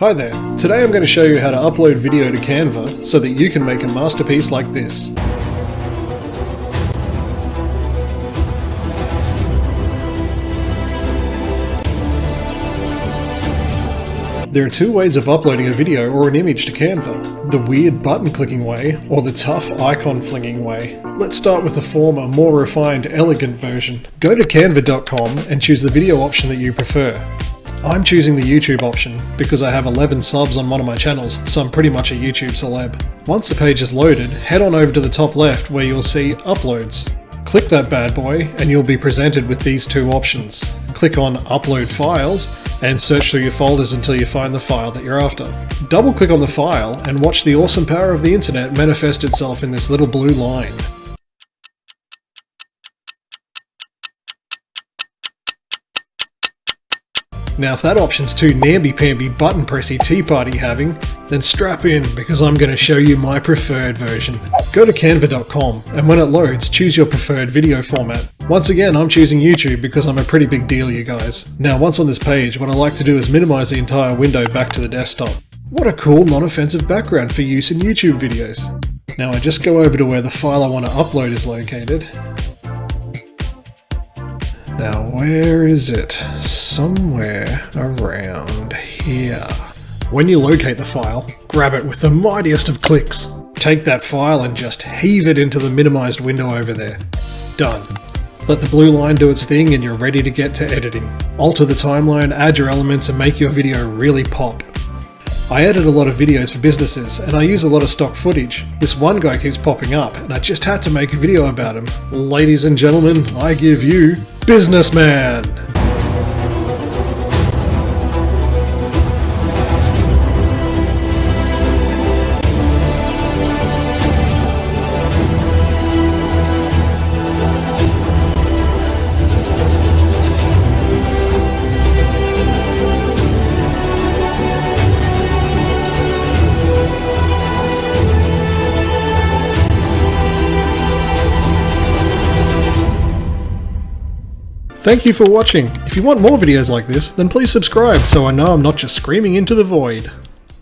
Hi there, today I'm going to show you how to upload video to Canva so that you can make a masterpiece like this. There are two ways of uploading a video or an image to Canva, the weird button clicking way or the tough icon flinging way. Let's start with the former, more refined, elegant version. Go to canva.com and choose the video option that you prefer. I'm choosing the YouTube option because I have 11 subs on one of my channels, so I'm pretty much a YouTube celeb. Once the page is loaded, head on over to the top left where you'll see Uploads. Click that bad boy and you'll be presented with these two options. Click on Upload Files and search through your folders until you find the file that you're after. Double click on the file and watch the awesome power of the internet manifest itself in this little blue line. Now if that option's too namby-pamby button pressy tea party having, then strap in because I'm going to show you my preferred version. Go to canva.com and when it loads, choose your preferred video format. Once again, I'm choosing YouTube because I'm a pretty big deal, you guys. Now once on this page, what I like to do is minimize the entire window back to the desktop. What a cool non-offensive background for use in YouTube videos. Now I just go over to where the file I want to upload is located. Now where is it? Somewhere around here. When you locate the file, grab it with the mightiest of clicks. Take that file and just heave it into the minimized window over there. Done. Let the blue line do its thing and you're ready to get to editing. Alter the timeline, add your elements and make your video really pop. I edit a lot of videos for businesses and I use a lot of stock footage. This one guy keeps popping up and I just had to make a video about him. Ladies and gentlemen, I give you Businessman! Thank you for watching. If you want more videos like this, then please subscribe so I know I'm not just screaming into the void.